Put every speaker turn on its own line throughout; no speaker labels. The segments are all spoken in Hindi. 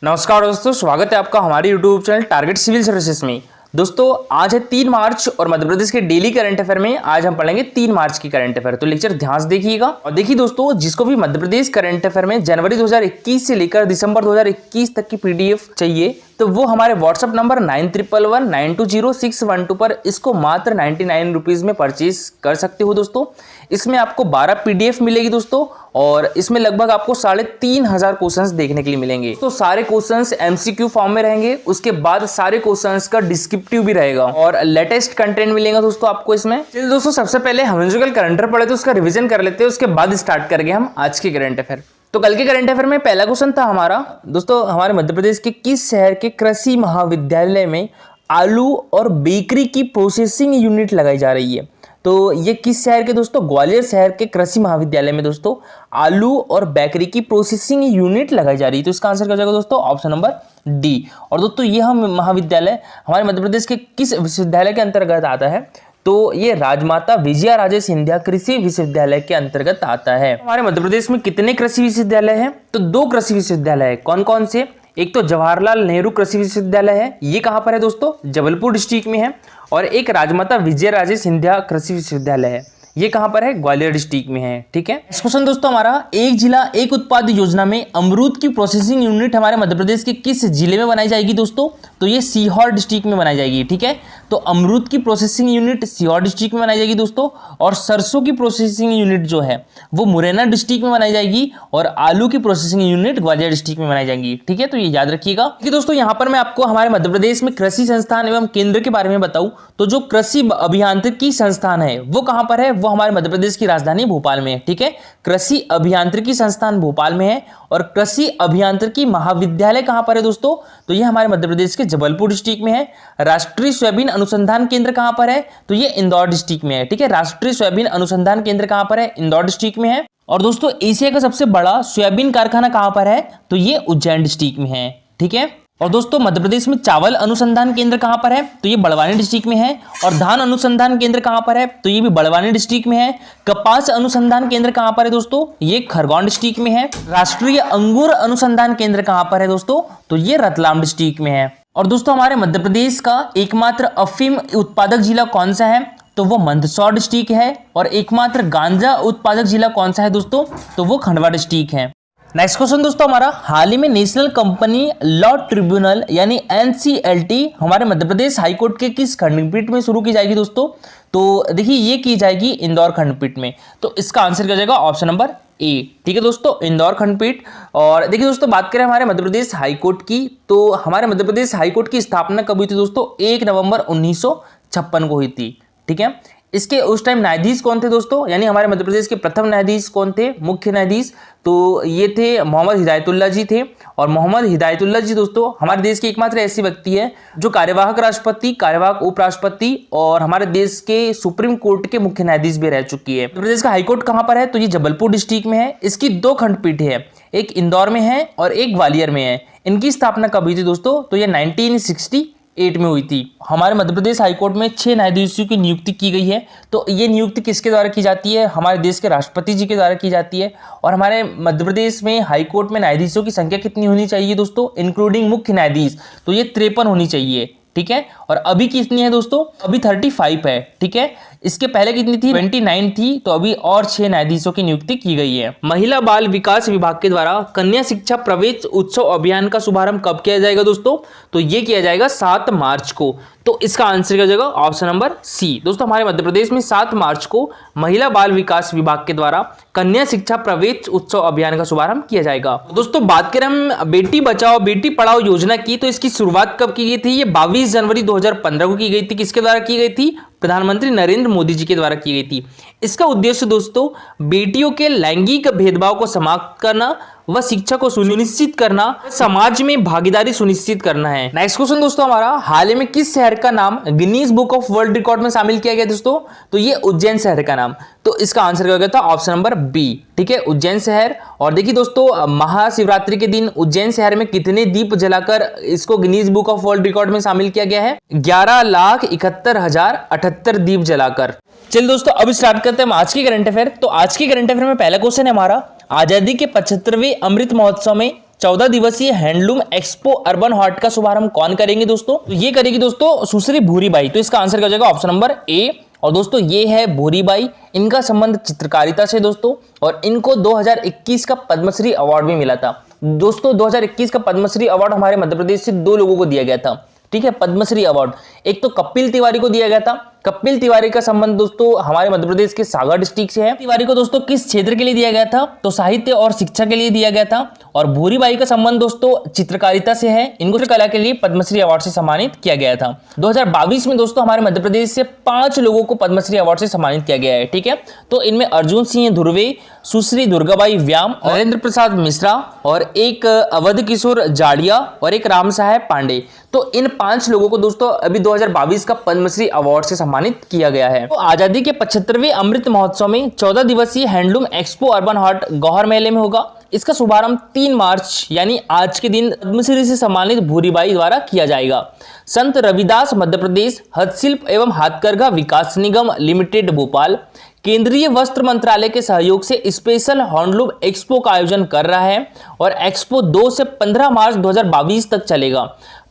नमस्कार दोस्तों, स्वागत है आपका हमारे YouTube channel target civil services में। दोस्तों आज है 3 मार्च और मध्य प्रदेश के डेली करंट अफेयर में आज हम पढ़ेंगे 3 मार्च की करंट अफेयर। तो लेक्चर ध्यान से देखिएगा और देखिए दोस्तों, जिसको भी मध्य प्रदेश करंट अफेयर में जनवरी 2021 से लेकर दिसंबर 2021 तक की पीडीएफ चाहिए तो वो हमारे व्हाट्सएप नंबर 9111920612 पर इसको मात्र 99 रुपीज में परचेज कर सकते हो दोस्तों। इसमें आपको 12 पीडीएफ मिलेगी दोस्तों और इसमें लगभग आपको 3500 क्वेश्चंस देखने के लिए मिलेंगे। तो सारे क्वेश्चंस एमसीक्यू फॉर्म में रहेंगे, उसके बाद सारे क्वेश्चंस का डिस्क्रिप्टिव भी रहेगा और लेटेस्ट कंटेंट मिलेगा दोस्तों आपको इसमें। चलिए दोस्तों, सबसे पहले हम जो कल करंट अफेयर पढ़े थे उसका रिवीजन कर लेते हैं, उसके बाद स्टार्ट करेंगे हम आज के करंट अफेयर। तो कल के करंट अफेयर में पहला क्वेश्चन था हमारा दोस्तों, हमारे मध्य प्रदेश के किस शहर के कृषि महाविद्यालय में आलू और बेकरी की प्रोसेसिंग यूनिट लगाई जा रही है। तो ये किस शहर के दोस्तों? ग्वालियर शहर के कृषि महाविद्यालय में दोस्तों आलू और बेकरी की प्रोसेसिंग यूनिट लगाई जा रही है। तो इसका आंसर क्या हो जाएगा दोस्तों? Option number D. और दोस्तों यह महाविद्यालय हमारे मध्य प्रदेश के किस विश्वविद्यालय के अंतर्गत आता है? तो ये राजमाता विजया राजे सिंधिया कृषि विश्वविद्यालय के अंतर्गत आता है। हमारे मध्य प्रदेश में कितने कृषि विश्वविद्यालय हैं? तो 2 कृषि विश्वविद्यालय है। कौन कौन से? एक तो जवाहरलाल नेहरू कृषि विश्वविद्यालय है, ये कहाँ पर है दोस्तों? जबलपुर डिस्ट्रिक्ट में है। और एक राजमाता विजय राजे सिंधिया कृषि विश्वविद्यालय है, ये कहां पर है? ग्वालियर डिस्ट्रिक्ट में है। ठीक है, नेक्स्ट क्वेश्चन दोस्तों हमारा, एक जिला एक उत्पाद योजना में अमरूद की प्रोसेसिंग यूनिट हमारे मध्य प्रदेश के किस जिले में बनाई जाएगी दोस्तों? तो ये सीहोर डिस्ट्रिक्ट में बनाई जाएगी। ठीक है, तो अमरूद की प्रोसेसिंग यूनिट सीहोर डिस्ट्रिक्ट में बनाई जाएगी दोस्तों। और सरसों की प्रोसेसिंग यूनिट जो है वो मुरैना डिस्ट्रिक्ट में बनाई जाएगी और आलू की प्रोसेसिंग यूनिट ग्वालियर डिस्ट्रिक्ट में बनाई जाएगी। ठीक है, तो ये याद रखिएगा। देखिए दोस्तों, यहाँ पर मैं आपको हमारे मध्य प्रदेश में कृषि संस्थान एवं केंद्र के बारे में बताऊं तो जो कृषि अभियांत्रिकी संस्थान है वो कहां पर है? वो हमारे मध्य प्रदेश की राजधानी भोपाल में है। ठीक है, कृषि अभियांत्रिकी संस्थान भोपाल में है। और कृषि अभियांत्रिकी महाविद्यालय कहां पर है दोस्तों? तो ये हमारे मध्य प्रदेश के जबलपुर डिस्ट्रिक्ट में है। राष्ट्रीय सोयाबीन अनुसंधान केंद्र कहां पर है? तो ये इंदौर डिस्ट्रिक्ट में है। ठीक है, राष्ट्रीय सोयाबीन अनुसंधान केंद्र कहां पर है? इंदौर डिस्ट्रिक्ट में है। और दोस्तों एशिया का सबसे बड़ा सोयाबीन कारखाना कहां पर है? तो ये उज्जैन डिस्ट्रिक्ट में है। ठीक है, और दोस्तों मध्य प्रदेश में चावल अनुसंधान केंद्र कहां पर है? तो ये बड़वानी डिस्ट्रिक्ट में है। और धान अनुसंधान केंद्र कहां पर है? तो ये भी बड़वानी डिस्ट्रिक्ट में है। कपास अनुसंधान केंद्र कहां पर है दोस्तों? ये खरगोन डिस्ट्रिक्ट में है। राष्ट्रीय अंगूर अनुसंधान केंद्र कहां पर है दोस्तों? तो ये रतलाम डिस्ट्रिक्ट में है। और दोस्तों हमारे मध्य प्रदेश का एकमात्र अफीम उत्पादक जिला कौन सा है? तो वो मंदसौर डिस्ट्रिक्ट है। और एकमात्र गांजा उत्पादक जिला कौन सा है दोस्तों? तो वो खंडवा डिस्ट्रिक्ट है। नेक्स्ट क्वेश्चन दोस्तों हमारा, हाल ही में नेशनल कंपनी लॉ ट्रिब्यूनल यानी एनसीएलटी हमारे मध्य प्रदेश हाईकोर्ट के किस खंडपीठ में शुरू की जाएगी दोस्तों? तो देखिए ये की जाएगी इंदौर खंडपीठ में। तो इसका आंसर क्या जाएगा? Option number A. ठीक है दोस्तों, इंदौर खंडपीठ। और देखिए दोस्तों, बात करें हमारे मध्य प्रदेश हाईकोर्ट की, तो हमारे मध्य प्रदेश हाईकोर्ट की स्थापना कब हुई थी दोस्तों? 1 नवंबर 1956 को हुई थी। ठीक है, इसके उस टाइम न्यायाधीश कौन थे दोस्तों? यानी हमारे मध्य प्रदेश के प्रथम न्यायाधीश कौन थे? मुख्य न्यायाधीश, तो ये थे मोहम्मद हिदायतुल्ला जी थे। और मोहम्मद हिदायतुल्ला जी दोस्तों हमारे देश की एकमात्र ऐसी व्यक्ति है जो कार्यवाहक राष्ट्रपति, कार्यवाहक उपराष्ट्रपति और हमारे देश के सुप्रीम कोर्ट के मुख्य न्यायाधीश भी रह चुकी है। मध्य प्रदेश का हाईकोर्ट कहां पर है? तो ये जबलपुर डिस्ट्रिक्ट में है। इसकी 2 खंडपीठ है, एक इंदौर में है और एक ग्वालियर में है। इनकी स्थापना कब हुई थी दोस्तों? तो ये 1968 में हुई थी। हमारे मध्य प्रदेश हाईकोर्ट में 6 न्यायाधीशों की नियुक्ति की गई है। तो ये नियुक्ति किसके द्वारा की जाती है? हमारे देश के राष्ट्रपति जी के द्वारा की जाती है। और हमारे मध्य प्रदेश में हाईकोर्ट में न्यायाधीशों की संख्या कितनी होनी चाहिए दोस्तों, इंक्लूडिंग मुख्य न्यायाधीश? तो ये 53 होनी चाहिए। ठीक है, और अभी कितनी है दोस्तों? अभी 35 है। ठीक है, इसके पहले कितनी थी? 29 थी। तो अभी और 6 न्यायाधीशों की नियुक्ति की गई है। महिला बाल विकास विभाग के द्वारा कन्या शिक्षा प्रवेश उत्सव अभियान का शुभारंभ कब किया जाएगा दोस्तों? तो ये किया जाएगा 7 मार्च को। तो इसका आंसर क्या हो जाएगा? Option number C. दोस्तों हमारे मध्य प्रदेश में 7 मार्च को महिला बाल विकास विभाग के द्वारा कन्या शिक्षा प्रवेश उत्सव अभियान का शुभारंभ किया जाएगा। दोस्तों बात करें हम बेटी बचाओ बेटी पढ़ाओ योजना की, तो इसकी शुरुआत कब की गई थी? ये 22 जनवरी 2015 को की गई थी। किसके द्वारा की गई थी? प्रधानमंत्री नरेंद्र मोदी जी के द्वारा की गई थी। इसका उद्देश्य दोस्तों बेटियों के लैंगिक भेदभाव को समाप्त करना व शिक्षा को सुनिश्चित करना, समाज में भागीदारी सुनिश्चित करना है। नेक्स्ट क्वेश्चन दोस्तों हमारा, हाल ही में किस शहर का नाम Guinness book of world record में शामिल किया गया दोस्तों? तो ये उज्जैन शहर का नाम। तो इसका आंसर क्या हो गया था? Option number B. ठीक है, उज्जैन शहर। और देखिए दोस्तों महाशिवरात्रि के दिन उज्जैन शहर में कितने दीप जलाकर इसको Guinness book of world record में शामिल किया गया है? 11,71,078 दीप जलाकर। चलिए दोस्तों अब स्टार्ट करते हैं आज के करंट अफेयर। तो आज के करंट अफेयर में पहला क्वेश्चन है हमारा, आजादी के 75वें अमृत महोत्सव में 14 दिवसीय हैंडलूम एक्सपो अर्बन हाट का शुभारंभ कौन करेंगे दोस्तों? तो ये करेगी दोस्तों सुश्री भूरीबाई। तो इसका आंसर क्या हो जाएगा? Option number A. और दोस्तों ये है भूरीबाई, इनका संबंध चित्रकारिता से दोस्तों, और इनको 2021 का पद्मश्री अवार्ड भी मिला था दोस्तों। 2021 का पद्मश्री अवार्ड हमारे मध्य प्रदेश से 2 लोगों को दिया गया था, ठीक है, पद्मश्री अवार्ड। एक तो कपिल तिवारी को दिया गया था। कपिल तिवारी का संबंध दोस्तों हमारे मध्य प्रदेश के सागर डिस्ट्रिक्ट से है। तिवारी को दोस्तों किस क्षेत्र के लिए दिया गया था? तो साहित्य और शिक्षा के लिए दिया गया था। और भूरीबाई का संबंध दोस्तों चित्रकारिता से है, इनको चित्रकला के लिए पद्मश्री अवार्ड से सम्मानित किया गया था। 2022 में दोस्तों हमारे मध्य प्रदेश से 5 लोगों को पद्मश्री अवार्ड से सम्मानित किया गया है, ठीक है। तो इनमें अर्जुन सिंह धुर्वे, सुश्री दुर्गाबाई व्याम, नरेंद्र प्रसाद मिश्रा, और एक अवध किशोर जाड़िया, और एक राम साहेब पांडे। तो इन 5 लोगों को दोस्तों अभी 2022 का पद्मश्री अवार्ड से सम्मानित किया गया है। तो आजादी के 75वें अमृत महोत्सव में 14 दिवसीय हैंडलूम एक्सपो अर्बन हाट गौहर मेले में होगा। इसका शुभारंभ 3 मार्च यानी आज के दिन पद्मश्री से सम्मानित भूरीबाई द्वारा किया जाएगा। संत रविदास मध्य प्रदेश हस्तशिल्प एवं हाथकरघा विकास निगम लिमिटेड भोपाल केंद्रीय वस्त्र मंत्रालय के सहयोग से स्पेशल हैंडलूम एक्सपो का आयोजन कर रहा है, और एक्सपो 2 से 15 मार्च 2022 तक चलेगा।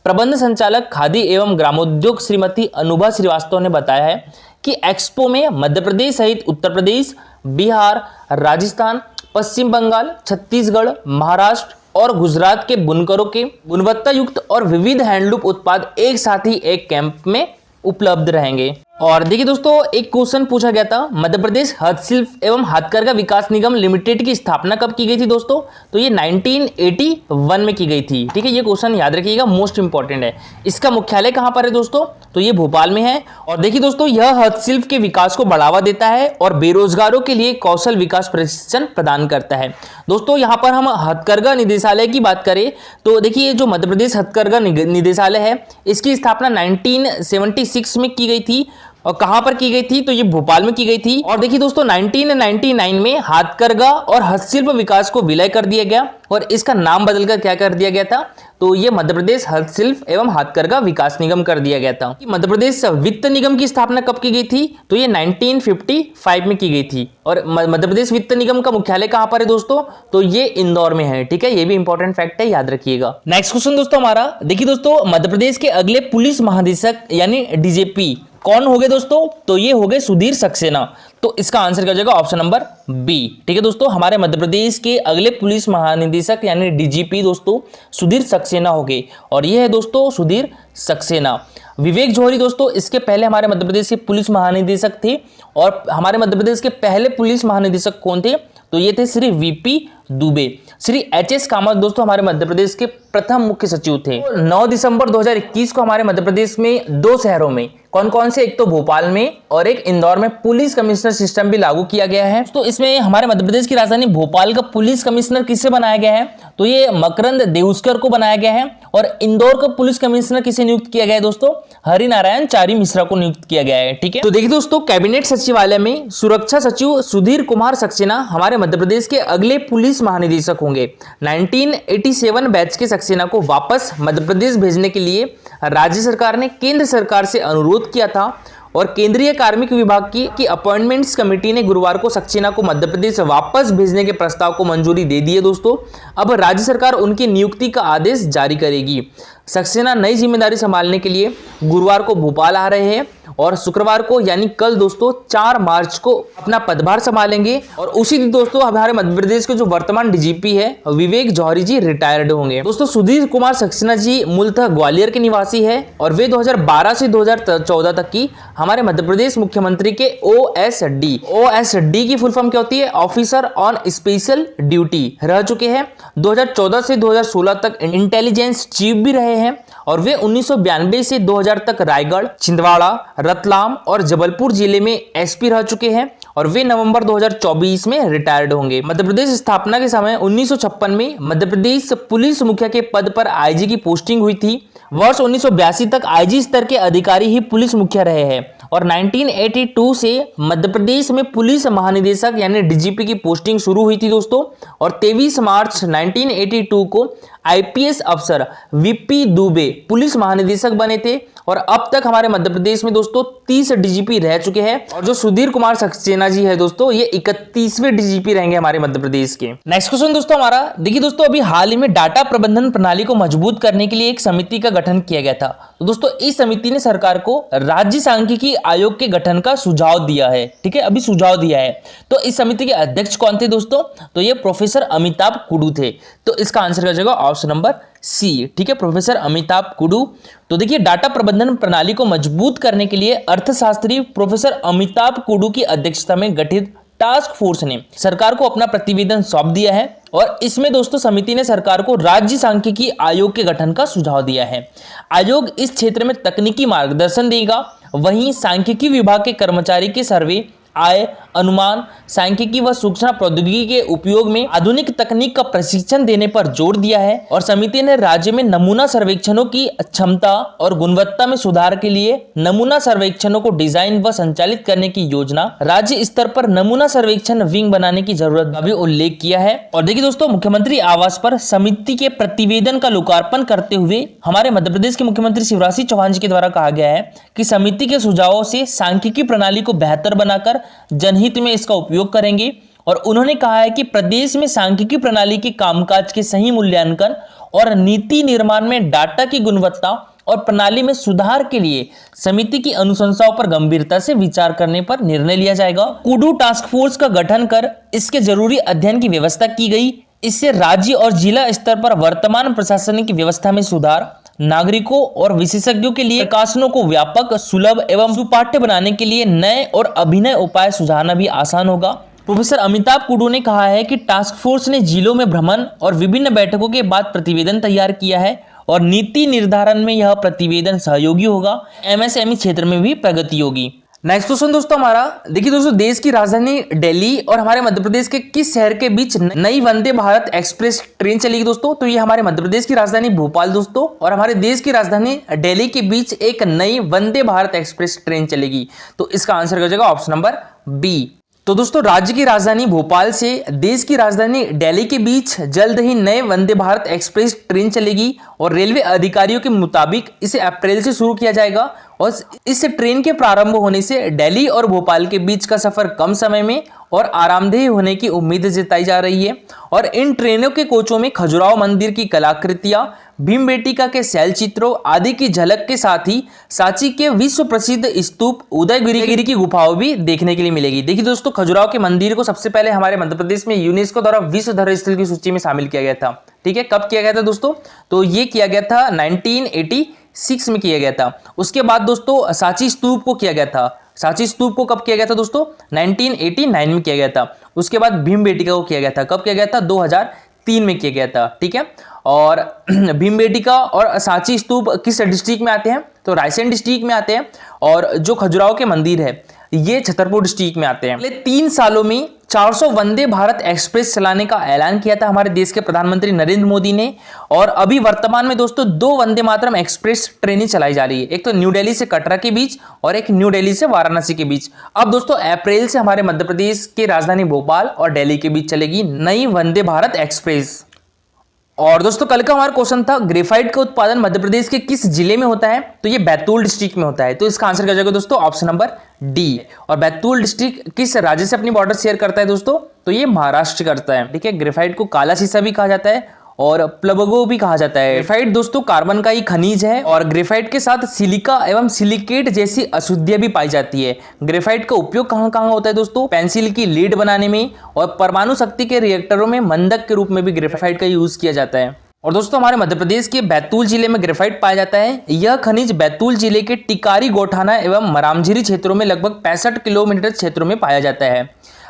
प्रबंध संचालक खादी एवं ग्रामोद्योग श्रीमती अनुभा श्रीवास्तव ने बताया है कि एक्सपो में मध्य प्रदेश सहित उत्तर प्रदेश, बिहार, राजस्थान, पश्चिम बंगाल, छत्तीसगढ़, महाराष्ट्र और गुजरात के बुनकरों के गुणवत्ता युक्त और विविध हैंडलूम उत्पाद एक साथ ही एक कैंप में उपलब्ध रहेंगे। और देखिए दोस्तों एक क्वेश्चन पूछा गया था, मध्य प्रदेश हस्तशिल्प एवं हाथकरघा विकास निगम लिमिटेड की स्थापना कब की गई थी दोस्तों? तो ये 1981 में की गई थी, ठीक है। ये क्वेश्चन याद रखिएगा, मोस्ट इंपॉर्टेंट है। इसका मुख्यालय कहां पर है दोस्तों? तो ये भोपाल में है। और देखिए दोस्तों यह हस्तशिल्प के विकास को बढ़ावा देता है और बेरोजगारों के लिए कौशल विकास प्रशिक्षण प्रदान करता है। दोस्तों यहाँ पर हम हथकरघा निदेशालय की बात करें तो देखिए जो मध्य प्रदेश हथकरघा निदेशालय है इसकी स्थापना 1976 में की गई थी। और कहां पर की गई थी? तो ये भोपाल में की गई थी। और देखिए दोस्तों 1999 में हाथकरघा और हस्तशिल्प विकास को विलय कर दिया गया और इसका नाम बदलकर क्या कर दिया गया था? तो ये मध्य प्रदेश हस्तशिल्प एवं हाथकरघा विकास निगम कर दिया गया था। मध्य प्रदेश वित्त निगम की स्थापना कब की गई थी? तो ये 1955 में की गई थी। और मध्य प्रदेश वित्त निगम का मुख्यालय कहां पर है दोस्तों? तो ये इंदौर में है, ठीक है। ये भी इंपॉर्टेंट फैक्ट है, याद रखिएगा। नेक्स्ट क्वेश्चन दोस्तों हमारा, देखिए दोस्तों मध्य प्रदेश के अगले पुलिस महानिदेशक यानी डीजीपी कौन हो गए दोस्तों? तो ये हो गए सुधीर सक्सेना। तो इसका आंसर क्या हो जाएगा? ऑप्शन नंबर बी, ठीक है दोस्तों। हमारे मध्य प्रदेश के अगले पुलिस महानिदेशक यानी डीजीपी दोस्तों सुधीर सक्सेना हो गए। और ये है दोस्तों सुधीर सक्सेना। विवेक जौहरी दोस्तों इसके पहले हमारे मध्य प्रदेश के पुलिस महानिदेशक थे। और हमारे मध्य प्रदेश के पहले पुलिस महानिदेशक कौन थे? तो ये थे श्री वीपी दुबे। श्री एच.एस. कामत दोस्तों हमारे मध्य प्रदेश के प्रथम मुख्य सचिव थे। 9 दिसंबर 2021 को हमारे मध्य प्रदेश में 2 शहरों में कौन कौन से, एक तो भोपाल में और एक इंदौर में पुलिस कमिश्नर सिस्टम भी लागू किया गया है। तो इसमें हमारे मध्य प्रदेश की राजधानी भोपाल का पुलिस कमिश्नर किससे बनाया गया है? तो ये मकरंद देउस्कर को बनाया गया है। और इंदौर का पुलिस कमिश्नर किसे नियुक्त किया गया है दोस्तों? हरिनारायण चारी मिश्रा को नियुक्त किया गया है, ठीक है। तो देखिए दोस्तों कैबिनेट सचिवालय में सुरक्षा सचिव सुधीर कुमार सक्सेना हमारे मध्य प्रदेश के अगले पुलिस महानिदेशक होंगे। 1987 बैच के सक्सेना को वापस मध्य प्रदेश भेजने के लिए राज्य सरकार ने केंद्र सरकार से अनुरोध किया था। और केंद्रीय कार्मिक विभाग की अपॉइंटमेंट्स कमेटी ने गुरुवार को सक्सेना को मध्य प्रदेश वापस भेजने के प्रस्ताव को मंजूरी दे दी है दोस्तों। अब राज्य सरकार उनकी नियुक्ति का आदेश जारी करेगी। सक्सेना नई जिम्मेदारी संभालने के लिए गुरुवार को भोपाल आ रहे हैं और शुक्रवार को यानी कल दोस्तों 4 मार्च को अपना पदभार संभालेंगे। और उसी दिन दोस्तों हमारे मध्य प्रदेश के जो वर्तमान डीजीपी है विवेक जौहरी जी रिटायर्ड होंगे। दोस्तों सुधीर कुमार सक्सेना जी मूलतः ग्वालियर के निवासी है और वे 2012 से 2014 तक की हमारे मध्य प्रदेश मुख्यमंत्री के ओएसडी की फुल फॉर्म क्या होती है? ऑफिसर ऑन स्पेशल ड्यूटी रह चुके हैं। 2014 से 2016 तक इंटेलिजेंस चीफ भी रहे हैं। और वे 1992 से 2000 तक रायगढ़, छिंदवाड़ा, रतलाम और जबलपुर जिले में एसपी रह चुके हैं। और वे नवंबर 2024 में रिटायर्ड होंगे। मध्य प्रदेश स्थापना के समय 1956 में मध्य प्रदेश पुलिस मुखिया के पद पर आईजी की पोस्टिंग हुई थी। वर्ष 1982 तक आईजी स्तर के अधिकारी ही पुलिस मुखिया रहे हैं। और 1982 से मध्य प्रदेश में पुलिस महानिदेशक यानी डीजीपी की पोस्टिंग शुरू हुई थी दोस्तों। और 23 मार्च 1982 को आईपीएस अफसर वीपी दुबे पुलिस महानिदेशक बने थे और अब तक हमारे मध्य प्रदेश में दोस्तों 30 डीजीपी रह चुके हैं और जो सुधीर कुमार सक्सेना जी है दोस्तों ये 31वें डीजीपी रहेंगे हमारे मध्य प्रदेश के। नेक्स्ट क्वेश्चन दोस्तों हमारा देखिए दोस्तों, अभी हाल ही में डाटा प्रबंधन प्रणाली को मजबूत करने के लिए एक समिति का गठन किया गया था। तो दोस्तों इस समिति ने सरकार को राज्य सांख्यिकी आयोग के गठन का सुझाव दिया है। ठीक है, अभी सुझाव दिया है। तो इस समिति के अध्यक्ष कौन थे दोस्तों? तो ये प्रोफेसर अमिताभ कुडू थे। तो इसका आंसर हो जाएगा ऑप्शन नंबर सी। ठीक है, प्रोफेसर अमिताभ कुडू। तो देखिए डाटा प्रबंधन प्रणाली को मजबूत करने के लिए अर्थशास्त्री प्रोफेसर अमिताभ कुडू की अध्यक्षता में गठित टास्क फोर्स ने सरकार को अपना प्रतिवेदन सौंप दिया है और इसमें दोस्तों समिति ने सरकार को राज्य सांख्यिकी आयोग के गठन का सुझाव दिया है। आयोग इस क्षेत्र में तकनीकी मार्गदर्शन देगा, वहीं सांख्यिकी विभाग के कर्मचारी के सर्वे, आय अनुमान, सांख्यिकी व सूचना प्रौद्योगिकी के उपयोग में आधुनिक तकनीक का प्रशिक्षण देने पर जोर दिया है और समिति ने राज्य में नमूना सर्वेक्षणों की क्षमता और गुणवत्ता में सुधार के लिए नमूना सर्वेक्षणों को डिजाइन व संचालित करने की योजना, राज्य स्तर पर नमूना सर्वेक्षण विंग बनाने की जरूरत का भी उल्लेख किया है। और देखिए दोस्तों, मुख्यमंत्री आवास पर समिति के प्रतिवेदन का लोकार्पण करते हुए हमारे मध्य प्रदेश के मुख्यमंत्री शिवराज सिंह चौहान जी के द्वारा कहा गया है कि समिति के सुझावों से सांख्यिकी प्रणाली को बेहतर बनाकर जनहित में इसका उपयोग करेंगे और उन्होंने कहा है कि प्रदेश में सांख्यिकी प्रणाली के कामकाज के सही मूल्यांकन और नीति निर्माण में डाटा की गुणवत्ता और प्रणाली में सुधार के लिए समिति की अनुशंसाओं पर गंभीरता से विचार करने पर निर्णय लिया जाएगा। कुडू टास्क फोर्स का गठन कर इसके जरूरी अध्ययन की व्यवस्था की गई। इससे राज्य और जिला स्तर पर वर्तमान प्रशासनिक व्यवस्था में सुधार, नागरिकों और विशेषज्ञों के लिए प्रकाशनों को व्यापक, सुलभ एवं सुपाठ्य बनाने के लिए नए और अभिनव उपाय सुझाना भी आसान होगा। प्रोफेसर अमिताभ कुडू ने कहा है कि टास्क फोर्स ने जिलों में भ्रमण और विभिन्न बैठकों के बाद प्रतिवेदन तैयार किया है और नीति निर्धारण में यह प्रतिवेदन सहयोगी होगा। एमएसएमई क्षेत्र में भी प्रगति होगी। नेक्स्ट क्वेश्चन दोस्तों हमारा देखिए दोस्तों, देश की राजधानी दिल्ली और हमारे मध्य प्रदेश के किस शहर के बीच नई वंदे भारत एक्सप्रेस ट्रेन चलेगी दोस्तों? तो ये हमारे मध्य प्रदेश की राजधानी भोपाल दोस्तों और हमारे देश की राजधानी दिल्ली के बीच एक नई वंदे भारत एक्सप्रेस ट्रेन चलेगी। तो इसका आंसर हो जाएगा ऑप्शन नंबर बी। तो दोस्तों राज्य की राजधानी भोपाल से देश की राजधानी दिल्ली के बीच जल्द ही नए वंदे भारत एक्सप्रेस ट्रेन चलेगी और रेलवे अधिकारियों के मुताबिक इसे अप्रैल से शुरू किया जाएगा और इस ट्रेन के प्रारंभ होने से दिल्ली और भोपाल के बीच का सफर कम समय में और आरामदेह होने की उम्मीद जताई जा रही है। और इन ट्रेनों के कोचों में खजुराहो मंदिर की कलाकृतियां, भीमबेटिका के शैल चित्रों आदि की झलक के साथ ही सांची के विश्व प्रसिद्ध स्तूप उदयगिरी की गुफाओं भी देखने के लिए मिलेगी। देखिए दोस्तों, खजुराहो के मंदिर को सबसे पहले हमारे मध्य प्रदेश में यूनेस्को द्वारा विश्व धरोहर स्थल की सूची में शामिल किया गया था। ठीक है, कब किया गया था दोस्तों? तो ये किया गया था 1986 में किया गया था। उसके बाद दोस्तों सांची स्तूप को किया गया था। सांची स्तूप को कब किया गया था दोस्तों? 1989 में किया गया था। उसके बाद भीमबेटिका को किया गया था। कब किया गया था? 2003 में किया गया था। ठीक है, और भीमबेटिका और सांची स्तूप किस डिस्ट्रिक्ट में आते हैं? तो रायसेन डिस्ट्रिक्ट में आते हैं और जो खजुराहो के मंदिर है ये छतरपुर डिस्ट्रिक्ट में आते हैं। अगले 3 सालों में 400 वंदे भारत एक्सप्रेस चलाने का ऐलान किया था हमारे देश के प्रधानमंत्री नरेंद्र मोदी ने और अभी वर्तमान में दोस्तों 2 वंदे मातरम एक्सप्रेस ट्रेनें चलाई जा रही है, एक तो न्यू दिल्ली से कटरा के बीच और एक न्यू दिल्ली से वाराणसी के बीच। अब दोस्तों अप्रैल से हमारे मध्य प्रदेश के राजधानी भोपाल और दिल्ली के बीच चलेगी नई वंदे भारत एक्सप्रेस। और दोस्तों कल का हमारा क्वेश्चन था ग्रेफाइट का उत्पादन मध्य प्रदेश के किस जिले में होता है? तो ये बैतूल डिस्ट्रिक्ट में होता है। तो इसका आंसर क्या जाएगा दोस्तों? Option number D. और बैतूल डिस्ट्रिक्ट किस राज्य से अपनी बॉर्डर शेयर करता है दोस्तों? तो ये महाराष्ट्र करता है। ठीक है, ग्रेफाइट को काला शीशा भी कहा जाता है और प्लबगो भी कहा जाता है। ग्रेफाइट दोस्तों कार्बन का ही खनिज है और ग्रेफाइट के साथ सिलिका एवं सिलिकेट जैसी अशुद्धियां भी पाई जाती है। ग्रेफाइट का उपयोग कहां कहां होता है दोस्तों? पेंसिल की लीड बनाने में और परमाणु शक्ति के रिएक्टरों में मंदक के रूप में भी ग्रेफाइट का यूज किया जाता है। और दोस्तों हमारे मध्य प्रदेश के बैतूल जिले में ग्रेफाइट पाया जाता है। यह खनिज बैतूल जिले के टिकारी, गोठाना एवं मरामझिरी क्षेत्रों में लगभग 65 किलोमीटर क्षेत्रों में पाया जाता है।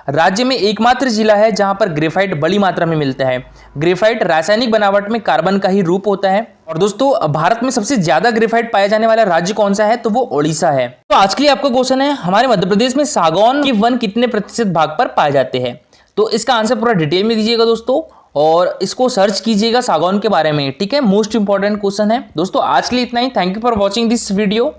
राज्य में एकमात्र जिला है जहां पर ग्रेफाइट बड़ी मात्रा में मिलता है। ग्रेफाइट रासायनिक बनावट में कार्बन का ही रूप होता है। और दोस्तों भारत में सबसे ज्यादा ग्रेफाइट पाया जाने वाला राज्य कौन सा है? तो वो ओडिशा है। तो आज के लिए आपका क्वेश्चन है हमारे मध्य प्रदेश में सागौन के वन कितने प्रतिशत भाग पर पाए जाते हैं? तो इसका आंसर पूरा डिटेल में दीजिएगा दोस्तों और इसको सर्च कीजिएगा सागौन के बारे में। ठीक है, मोस्ट इंपॉर्टेंट क्वेश्चन है दोस्तों। आज के लिए इतना ही। Thank you for watching this video.